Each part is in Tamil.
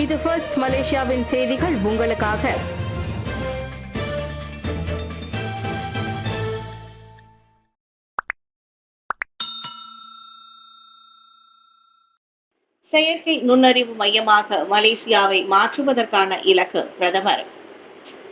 இது ஃபர்ஸ்ட் மலேசியாவின் செய்திகள் உங்களுக்காக. செயற்கை நுண்ணறிவு மையமாக மலேசியாவை மாற்றுவதற்கான இலக்கு பிரதமர்.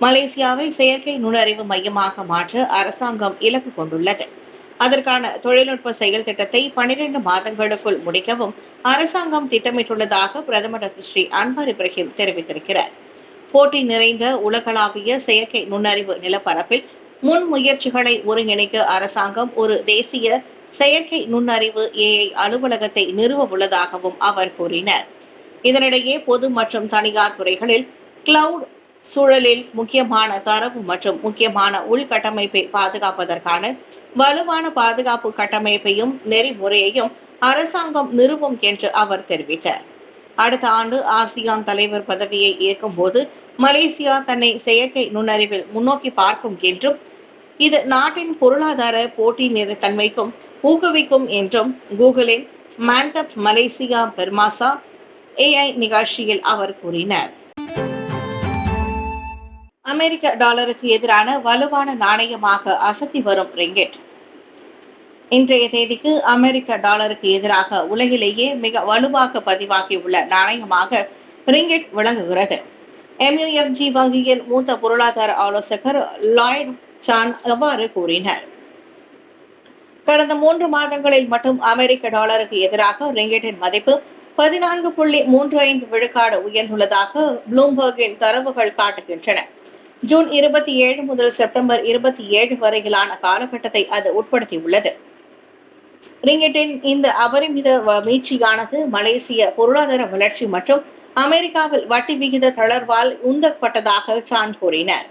மலேசியாவை செயற்கை நுண்ணறிவு மையமாக மாற்ற அரசாங்கம் இலக்கு கொண்டுள்ளது. அதற்கான தொழில்நுட்ப செயல் திட்டத்தை 12 மாதங்களுக்குள் முடிக்கவும் அரசாங்கம் திட்டமிட்டுள்ளதாக பிரதமர் டாக்டர் ஸ்ரீ அன்வார் இப்ராஹிம் தெரிவித்திருக்கிறார். போட்டி நிறைந்த உலகளாவிய செயற்கை நுண்ணறிவு நிலப்பரப்பில் முன் முயற்சிகளை ஒருங்கிணைக்க அரசாங்கம் ஒரு தேசிய செயற்கை நுண்ணறிவு AI அலுவலகத்தை நிறுவ உள்ளதாகவும் அவர் கூறினார். இதனிடையே பொது மற்றும் தனியார் துறைகளில் கிளவுட் சூழலில் முக்கியமான தரவு மற்றும் முக்கியமான உள்கட்டமைப்பை பாதுகாப்பதற்கான வலுவான பாதுகாப்பு கட்டமைப்பையும் நெறிமுறையையும் அரசாங்கம் நிறுவும் என்று அவர் தெரிவித்தார். அடுத்த ஆண்டு ஆசியான் தலைவர் பதவியை ஏற்கும் போது மலேசியா தன்னை செயற்கை நுண்ணறிவில் முன்னோக்கி பார்க்கும் என்றும் இது நாட்டின் பொருளாதார போட்டி நிலைத்தன்மைக்கும் ஊக்குவிக்கும் என்றும் கூகுளின் மாந்தப் மலேசியா பெர்மாசா AI நிகழ்ச்சியில் அவர் கூறினார். அமெரிக்க டாலருக்கு எதிரான வலுவான நாணயமாக அசத்தி வரும் ரிங்கிட். இன்றைய தேதிக்கு அமெரிக்க டாலருக்கு எதிராக உலகிலேயே மிக வலுவாக பதிவாகியுள்ள நாணயமாக ரிங்கிட் விளங்குகிறது. MUFG வங்கியின் மூத்த பொருளாதார ஆலோசகர் லாய்ட் சான் அவ்வாறு கூறினார். கடந்த 3 மாதங்களில் மட்டும் அமெரிக்க டாலருக்கு எதிராக ரிங்கிட்டின் மதிப்பு 14.35 விழுக்காடு உயர்ந்துள்ளதாக ப்ளூம்பர்கின் தரவுகள் காட்டுகின்றன. ஜூன் 27 முதல் செப்டம்பர் 27 வரையிலான காலகட்டத்தை அது உட்படுத்தியுள்ளது. ரிங்கிட்டின் இந்த அபரிமித மீட்சியானது மலேசிய பொருளாதார வளர்ச்சி மற்றும் அமெரிக்காவில் வட்டி விகித தளர்வால் உந்தப்பட்டதாக சான் கூறினார்.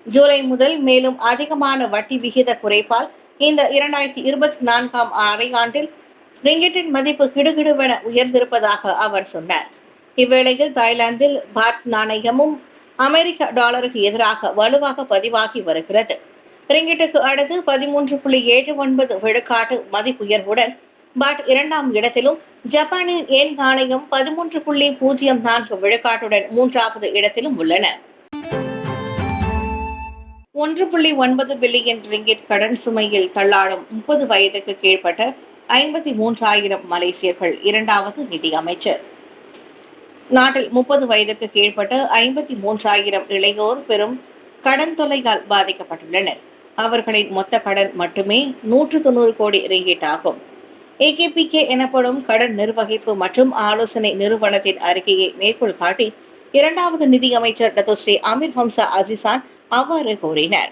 ஜூலை முதல் மேலும் அதிகமான வட்டி விகித குறைப்பால் இந்த 2024ஆம் அரையாண்டில் ரிங்கிட்டின் மதிப்பு கிடுகிடுவென உயர்ந்திருப்பதாக அவர் சொன்னார். இவ்வேளையில் தாய்லாந்தில் பாட் நாணயமும் அமெரிக்க டாலருக்கு எதிராக வலுவாக பதிவாகி வருகிறது. ரிங்கிட்டுக்கு அடுத்து 13.79 விழுக்காட்டு மதிப்புயர்வுடன் பாட் 2ஆம் இடத்திலும், ஜப்பானின் எண் நாணயம் 13.04 விழுக்காட்டுடன் 3வது இடத்திலும் உள்ளன. 1.9 பில்லியன் ரிங்கிட் கடன் சுமையில் தள்ளாடும் 30 வயதுக்கு கீழ்ப்பட்ட 53,000 மலேசியர்கள் 2வது நிதி அமைச்சர். நாட்டில் 30 வயதுக்கு கீழ்ப்பட்ட 53,000 இளையோர் பெரும் கடன் தொல்லையால் பாதிக்கப்பட்டுள்ளனர். அவர்களின் மொத்த கடன் மட்டுமே 190 கோடி ரிங்கிட் ஆகும். AKPK எனப்படும் கடன் நிர்வகிப்பு மற்றும் ஆலோசனை நிறுவனத்தின் அறிக்கையை மேற்கோள் காட்டி 2வது நிதி அமைச்சர் டாக்டர் ஸ்ரீ அமீர் ஹம்சா அசிசான் அவ்வாறு கூறினார்.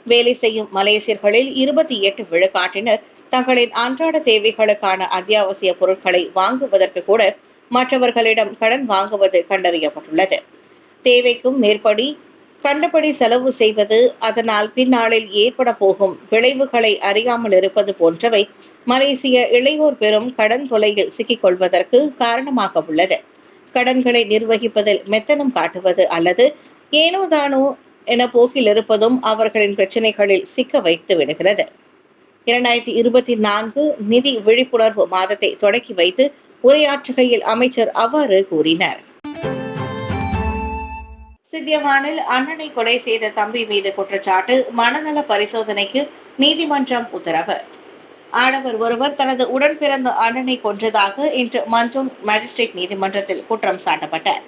வேலை செய்யும் மலேசியர்களில் 28 விழுக்காட்டினர் தங்களின் அன்றாட தேவைகளுக்கான அத்தியாவசிய பொருட்களை வாங்குவதற்கு கூட மற்றவர்களிடம் கடன் வாங்குவது கண்டறியப்பட்டுள்ளது. தேவைக்கும் மேற்படி கண்டபடி செலவு செய்வது, அதனால் பின்னாளில் ஏற்பட போகும் விளைவுகளை அறியாமல் இருப்பது போன்றவை மலேசிய இளையோர் பெரும் கடன் தொல்லையில் சிக்கிக்கொள்வதற்கு காரணமாக உள்ளது. கடன்களை நிர்வகிப்பதில் மெத்தனம் காட்டுவது அல்லது ஏனோதானோ என போக்கில் இருப்பதும் அவர்களின் பிரச்சனைகளில் சிக்க வைத்து விடுகிறது. 2024 நிதி விழிப்புணர்வு மாதத்தை தொடக்கி வைத்து உரையாற்றுகையில் அமைச்சர் அவ்வாறு கூறினார். சித்தியவானில் அண்ணனை கொலை செய்த தம்பி மீது குற்றச்சாட்டு, மனநல பரிசோதனைக்கு நீதிமன்றம் உத்தரவு. ஆடவர் ஒருவர் தனது உடன் பிறந்த அண்ணனை கொன்றதாக இன்று மஞ்சோங் மேஜிஸ்ட்ரேட் நீதிமன்றத்தில் குற்றம் சாட்டப்பட்டார்.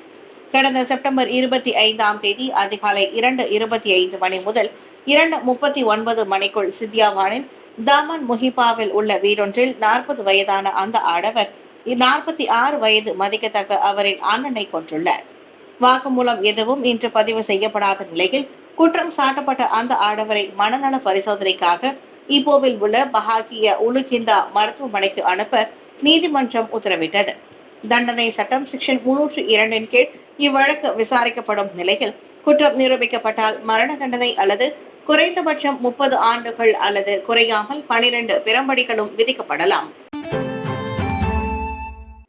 கடந்த செப்டம்பர் 25ஆம் தேதி அதிகாலை 2:25 மணி முதல் 2:39 மணிக்குள் சித்தியாவானின் தாமன் முஹிபாவில் உள்ள வீடொன்றில் 40 வயதான அந்த ஆடவர் 46 வயது மதிக்கத்தக்க அவரின் அண்ணனை கொன்றுள்ளார். வாக்குமூலம் எதுவும் இன்று பதிவு செய்யப்படாத நிலையில் குற்றம் சாட்டப்பட்ட அந்த ஆடவரை மனநல பரிசோதனைக்காக இப்போவில் உள்ள பஹாகிய உலுகிந்தா மருத்துவமனைக்கு அனுப்ப நீதிமன்றம் உத்தரவிட்டது. தண்டனை சட்டம் செக்ஷன் 302 கீழ் இவ்வழக்கு விசாரிக்கப்படும் நிலையில் குற்றம் நிரூபிக்கப்பட்டால் மரண தண்டனை அல்லது குறைந்தபட்சம் 30 ஆண்டுகள் அல்லது குறையாமல் 12 பிரம்படிகளும் விதிக்கப்படலாம்.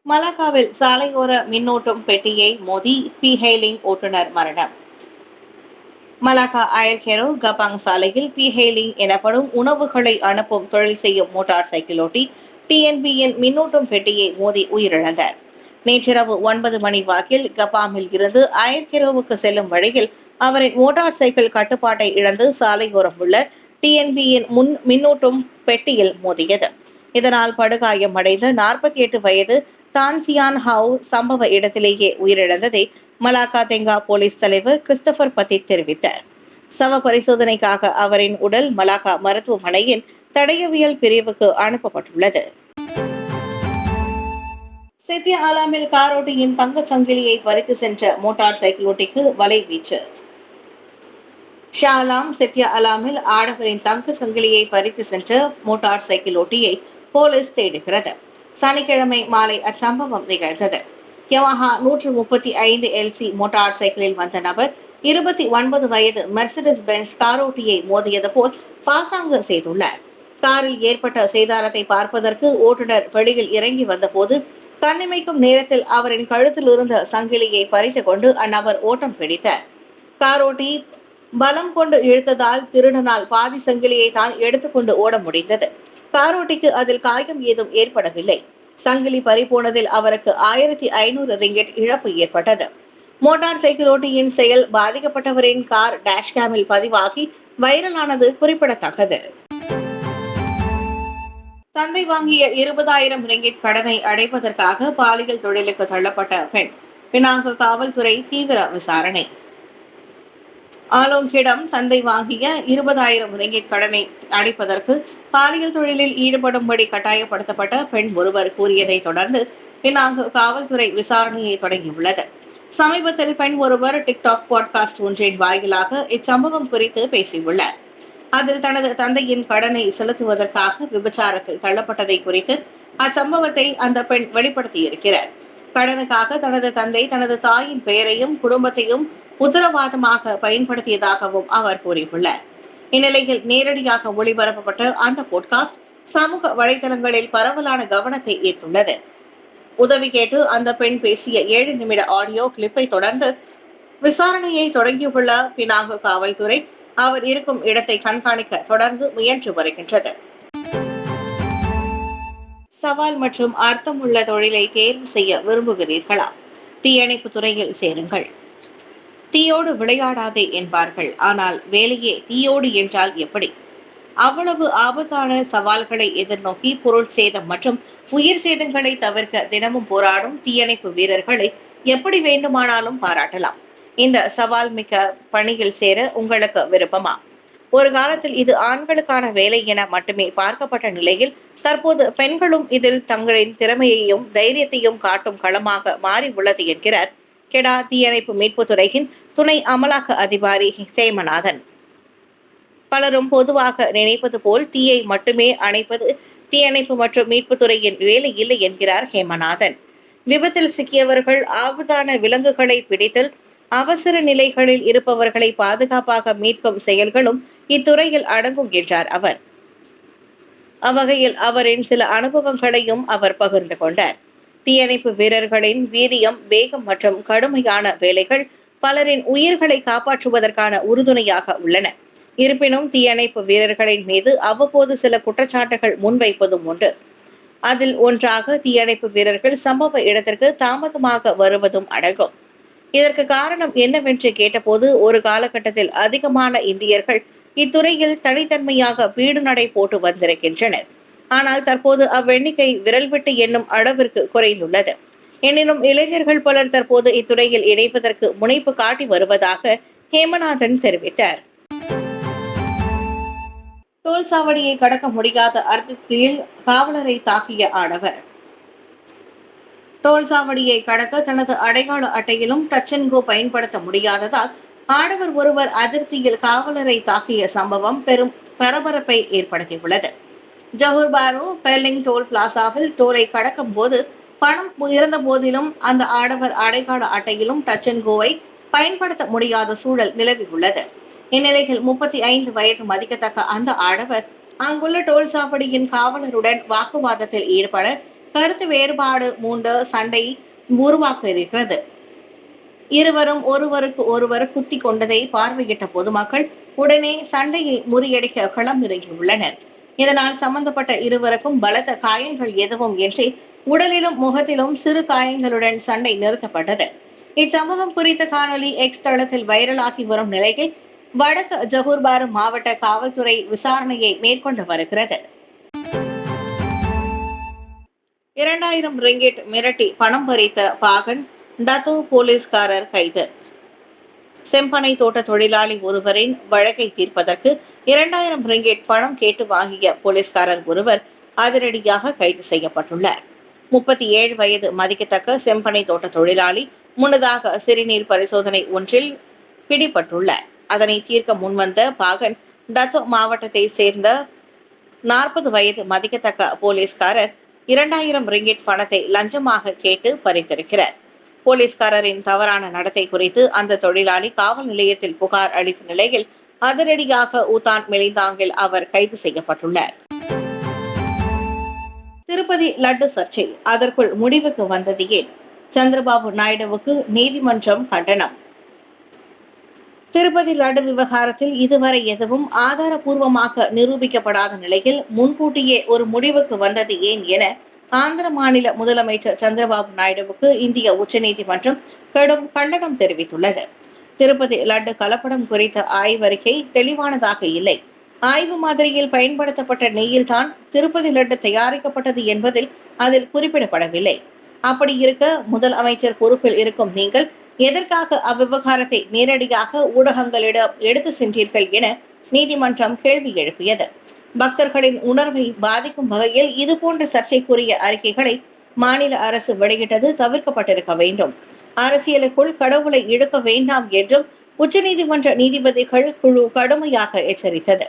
மலாக்காவில் சாலையோர மின்னோட்டும் பெட்டியை மோதி பி-ஹெயிலிங் ஓட்டுநர் மரணம். மலாக்கா அயர்கெரோ கபாங் சாலையில் பி-ஹெயிலிங் எனப்படும் உணவுகளை அனுப்பும் தொழில் செய்யும் மோட்டார் சைக்கிளோட்டி TNB-யின் மின்னூட்டும் பெட்டியை மோதி உயிரிழந்தார். நேற்றிரவு 9 மணி வாக்கில் கப்பாமில் இருந்து அயர்கிரோவுக்கு செல்லும் வழியில் அவரின் மோட்டார் சைக்கிள் கட்டுப்பாட்டை இழந்து சாலையோரம் உள்ள டிஎன்பியின் முன் மின்னூட்டும் பெட்டியில் மோதியது. இதனால் படுகாயம் அடைந்த 48 வயது தான்சியான் ஹவு சம்பவ இடத்திலேயே உயிரிழந்ததை மலாக்கா தெங்கா போலீஸ் தலைவர் கிறிஸ்டபர் பத்தித் தெரிவித்தார். சவ பரிசோதனைக்காக அவரின் உடல் மலாக்கா மருத்துவமனையின் தடயவியல் பிரிவுக்கு அனுப்பப்பட்டுள்ளது. செத்திய அலாமில் காரோட்டியின் தங்கச் சங்கிலியை பறித்து சென்ற மோட்டார் சைக்கிள் ஓட்டிக்கு வலை வீச்சு. ஷாலாம் செத்திய அலாமில் ஆடவரின் தங்க சங்கிலியை பறித்து சென்ற மோட்டார் சைக்கிள் ஓட்டியை போலீஸ் தேடுகிறது. சனிக்கிழமை மாலை அச்சம்பவம் நிகழ்ந்தது. யமஹா 135 LC மோட்டார் சைக்கிளில் வந்த நபர் 29 வயது மெர்சிடிஸ் பென்ஸ் காரோட்டியை மோதியது போல் பாசாங்கு செய்துள்ளார். காரில் ஏற்பட்ட சேதாரத்தை பார்ப்பதற்கு ஓட்டுநர் வெளியில் இறங்கி வந்தபோது கண்ணிமைக்கும் நேரத்தில் அவரின் கழுத்தில் இருந்த சங்கிலியை பறித்து கொண்டு அந்நபர் ஓட்டம் பிடித்தார். காரோட்டி பலம் கொண்டு இழுத்ததால் திருடனால் பாதி சங்கிலியை தான் எடுத்துக்கொண்டு ஓட முடிந்தது. காரோட்டிக்கு அதில் காயம் ஏதும் ஏற்படவில்லை. சங்கிலி பறிபோனதில் அவருக்கு 1500 ரிங்கெட் இழப்பு ஏற்பட்டது. மோட்டார் சைக்கிள் ஓட்டியின் செயல் பாதிக்கப்பட்டவரின் கார் டேஷ்கேமில் பதிவாகி வைரலானது குறிப்பிடத்தக்கது. தந்தை வாங்கிய 20,000 ரிங்கெட் கடனை அடைப்பதற்காக பாலியல் தொழிலுக்கு தள்ளப்பட்ட பெண். பினாங்கு காவல்துறை தீவிர விசாரணை. ஆலோங்கிடம் தந்தை வாங்கிய 20,000 ரிங்கெட் கடனை அடைப்பதற்கு பாலியல் தொழிலில் ஈடுபடும்படி கட்டாயப்படுத்தப்பட்ட பெண் ஒருவர் கூறியதை தொடர்ந்து பினாங்கு காவல்துறை விசாரணையை தொடங்கியுள்ளது. சமீபத்தில் பெண் ஒருவர் டிக்டாக் பாட்காஸ்ட் ஒன்றின் வாயிலாக இச்சம்பவம் குறித்து பேசியுள்ளார். அதில் தனது தந்தையின் கடனை செலுத்துவதற்காக விபச்சாரத்தில் தள்ளப்பட்டதை குறித்து அச்சம்பவத்தை அந்த பெண் வெளிப்படுத்தியிருக்கிறார். கடனுக்காக தனது தந்தை தனது தாயின் பெயரையும் குடும்பத்தையும் உத்தரவாதமாக பயன்படுத்தியதாகவும் அவர் கூறியுள்ளார். இந்நிலையில் நேரடியாக ஒளிபரப்பப்பட்ட அந்த போட்காஸ்ட் சமூக வலைதளங்களில் பரவலான கவனத்தை ஈர்த்துள்ளது. உதவி கேட்டு அந்த பெண் பேசிய 7 நிமிட ஆடியோ கிளிப்பை தொடர்ந்து விசாரணையை தொடங்கியுள்ள பினாங்கு காவல்துறை அவர் இருக்கும் இடத்தை கண்காணிக்க தொடர்ந்து முயன்று வருகின்றது. சவால் மற்றும் அர்த்தமுள்ள தொழிலை தேர்வு செய்ய விரும்புகிறீர்களா? தீயணைப்பு துறையில் சேருங்கள். தீயோடு விளையாடாதே என்பார்கள், ஆனால் வேலையே தீயோடு என்றால் எப்படி? அவ்வளவு ஆபத்தான சவால்களை எதிர்நோக்கி பொருள் சேதம் மற்றும் உயிர் சேதங்களை தவிர்க்க தினமும் போராடும் தீயணைப்பு வீரர்களை எப்படி வேண்டுமானாலும் பாராட்டலாம். இந்த சவால் மிக்க பணியில் சேர உங்களுக்கு விருப்பமா? ஒரு காலத்தில் இது ஆண்களுக்கான வேலை என மட்டுமே பார்க்கப்பட்ட நிலையில் தற்போது பெண்களும் இதில் தங்களின் திறமையையும் தைரியத்தையும் காட்டும் களமாக மாறி உள்ளது என்கிறார் கெடா தீயணைப்பு மீட்பு துறையின் துணை அமலாக்க அதிகாரி சேமநாதன். பலரும் பொதுவாக நினைப்பது போல் தீயை மட்டுமே அணைப்பது தீயணைப்பு மற்றும் மீட்பு துறையின் வேலை இல்லை என்கிறார் ஹேமநாதன். விபத்தில் சிக்கியவர்கள், ஆபத்தான விலங்குகளை பிடித்தல், அவசர நிலைகளில் இருப்பவர்களை பாதுகாப்பாக மீட்கும் செயல்களும் இத்துறையில் அடங்கும் என்றார் அவர். அவ்வகையில் அவரின் சில அனுபவங்களையும் அவர் பகிர்ந்து கொண்டார். தீயணைப்பு வீரர்களின் வீரியம், வேகம் மற்றும் கடுமையான வேலைகள் பலரின் உயிர்களை காப்பாற்றுவதற்கான உறுதுணையாக உள்ளன. இருப்பினும் தீயணைப்பு வீரர்களின் மீது அவ்வப்போது சில குற்றச்சாட்டுகள் முன்வைப்பதும் உண்டு. அதில் ஒன்றாக தீயணைப்பு வீரர்கள் சம்பவ இடத்திற்கு தாமதமாக வருவதும் அடங்கும். இதற்கு காரணம் என்னவென்று கேட்டபோது, ஒரு காலகட்டத்தில் அதிகமான இந்தியர்கள் இத்துறையில் தனித்தன்மையாக வீடு நடை போட்டு வந்திருக்கின்றனர். ஆனால் தற்போது அவ்வெண்ணிக்கை விரல் விட்டு எண்ணும் அளவிற்கு குறைந்துள்ளது. எனினும் இளைஞர்கள் பலர் தற்போது இத்துறையில் இணைப்பதற்கு முனைப்பு காட்டி வருவதாக ஹேமநாதன் தெரிவித்தார். டோல் சாவடியை கடக்க முடியாத அர்த்தத்தில் காவலரை தாக்கிய ஆடவர். டோல் சாவடியை கடக்க தனது அடையாள அட்டையிலும் டச் அண்ட் கோ பயன்படுத்த முடியாததால் ஆடவர் ஒருவர் அதிருப்தியில் காவலரை தாக்கிய சம்பவம் பெரும் பரபரப்பை ஏற்படுத்தியுள்ளது. ஜஹூர் பாரு பெல்லிங் டோல் பிளாசாவில் டோலை கடக்கும் போது பணம் இருந்த போதிலும் அந்த ஆடவர் அடையாள அட்டையிலும் டச் அண்ட் கோவை பயன்படுத்த முடியாத சூழல் நிலவியுள்ளது. இந்நிலையில் 35 வயது மதிக்கத்தக்க அந்த ஆடவர் அங்குள்ள டோல் சாவடியின் காவலருடன் வாக்குவாதத்தில் ஈடுபட கருத்து வேறுபாடு மூண்ட சண்டை உருவாக்க இருக்கிறது. இருவரும் ஒருவருக்கு ஒருவர் குத்தி கொண்டதை பார்வையிட்ட பொதுமக்கள் உடனே சண்டையை முறியடிக்க களமிறங்கியுள்ளனர். இதனால் சம்பந்தப்பட்ட இருவருக்கும் பலத்த காயங்கள் எதுவும் இன்றி உடலிலும் முகத்திலும் சிறு காயங்களுடன் சண்டை நிறுத்தப்பட்டது. இச்சம்பவம் குறித்த காணொலி எக்ஸ் தளத்தில் வைரலாகி வரும் நிலையில் வடக்கு ஜகூர்பாரு மாவட்ட காவல்துறை விசாரணையை மேற்கொண்டு வருகிறது. 2000 ரிங்கிட் மிரட்டி பணம் பறித்த பாகன் டத்தோ போலீஸ்காரர் கைது. செம்பனை தோட்ட தொழிலாளி ஒருவரின் வழக்கை தீர்ப்பதற்கு 2000 ரிங்கிட் பணம் கேட்டு வாங்கிய போலீஸ்காரர் ஒருவர் அதிரடியாக கைது செய்யப்பட்டுள்ளார். 37 வயது மதிக்கத்தக்க செம்பனை தோட்ட தொழிலாளி முன்னதாக சிறுநீர் பரிசோதனை ஒன்றில் பிடிபட்டுள்ளார். அதனை தீர்க்க முன்வந்த பாகன் டத்தோ மாவட்டத்தை சேர்ந்த 40 வயது மதிக்கத்தக்க போலீஸ்காரர் 2000 ரிங்கிட் பணத்தை லஞ்சமாக கேட்டு பறித்திருக்கிறார். போலீஸ்காரரின் தவறான நடத்தை குறித்து அந்த தொழிலாளி காவல் நிலையத்தில் புகார் அளித்த நிலையில் அதிரடியாக ஊத்தான் மெலிந்தாங்கில் அவர் கைது செய்யப்பட்டுள்ளார். திருப்பதி லட்டு சர்ச்சை அதற்குள் முடிவுக்கு வந்தது ஏன்? சந்திரபாபு நாயுடுவுக்கு நீதிமன்றம் கண்டனம். திருப்பதி லட்டு விவகாரத்தில் இதுவரை எதுவும் ஆதாரபூர்வமாக நிரூபிக்கப்படாத நிலையில் முன்கூட்டியே ஒரு முடிவுக்கு வந்தது ஏன் என ஆந்திர மாநில முதலமைச்சர் சந்திரபாபு நாயுடுவுக்கு இந்திய உச்சநீதிமன்றம் கடும் கண்டனம் தெரிவித்துள்ளது. திருப்பதி லட்டு கலப்படம் குறித்த ஆய்வறிக்கை தெளிவானதாக இல்லை. ஆய்வு மாதிரியில் பயன்படுத்தப்பட்ட நெய்யில் தான் திருப்பதி லட்டு தயாரிக்கப்பட்டது என்பதில் அதில் குறிப்பிடப்படவில்லை. அப்படி இருக்க முதலமைச்சர் பொறுப்பில் இருக்கும் நீங்கள் எதற்காக அவ்விவகாரத்தை நேரடியாக ஊடகங்களிடம் எடுத்து சென்றீர்கள் என நீதிமன்றம் கேள்வி எழுப்பியது. பக்தர்களின் உணர்வை பாதிக்கும் வகையில் இதுபோன்ற சர்ச்சைக்குரிய அறிக்கைகளை மாநில அரசு வெளியிட்டது தவிர்க்கப்பட்டிருக்க வேண்டும். அரசியலுக்குள் கடவுளை இழுக்க வேண்டாம் என்றும் உச்சநீதிமன்ற நீதிபதிகள் குழு கடுமையாக எச்சரித்தது.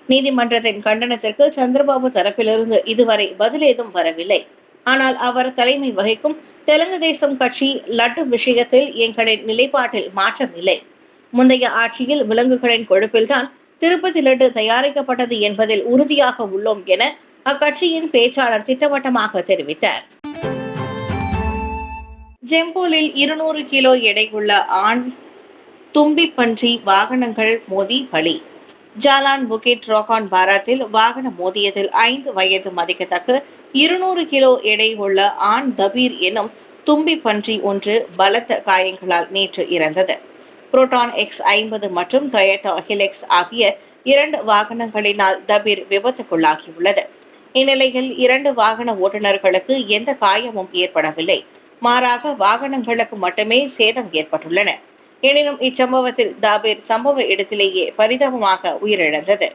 நீதிமன்றத்தின் கண்டனத்திற்கு சந்திரபாபு தரப்பிலிருந்து இதுவரை பதில் ஏதும் வரவில்லை. ஆனால் அவர் தலைமை வகிக்கும் தெலுங்கு தேசம் கட்சி லட்டு விஷயத்தில் எங்களின் நிலைப்பாட்டில் மாற்றம் இல்லை. முந்தைய ஆட்சியில் விலங்குகளின் கொழுப்பில்தான் திருப்பதி லட்டு தயாரிக்கப்பட்டது என்பதில் உறுதியாக உள்ளோம் என அக்கட்சியின் பேச்சாளர் திட்டவட்டமாக தெரிவித்தார். ஜெம்போலில் 200 கிலோ எடையுள்ள ஆண் தும்பி பன்றி வாகனங்கள் மோதி பலி. ஜாலான் புகிட் ரோகான் பாராத்தில் வாகனம் மோதியதில் 5 வயது மதிக்கத்தக்க 200 கிலோ எடையுள்ள ஆண் தபீர் எனும் தும்பி பன்றி ஒன்று பலத்த காயங்களால் நேற்று இறந்தது. புரோட்டான் X50 மற்றும் டொயோட்டா ஹிலெக்ஸ் ஆகிய 2 வாகனங்களினால் தபீர் விபத்துக்குள்ளாகியுள்ளது. இந்நிலையில் 2 வாகன ஓட்டுநர்களுக்கு எந்த காயமும் ஏற்படவில்லை. மாறாக வாகனங்களுக்கு மட்டுமே சேதம் ஏற்பட்டுள்ளன. எனினும் இச்சம்பவத்தில் தாபீர் சம்பவ இடத்திலேயே பரிதாபமாக உயிரிழந்தது.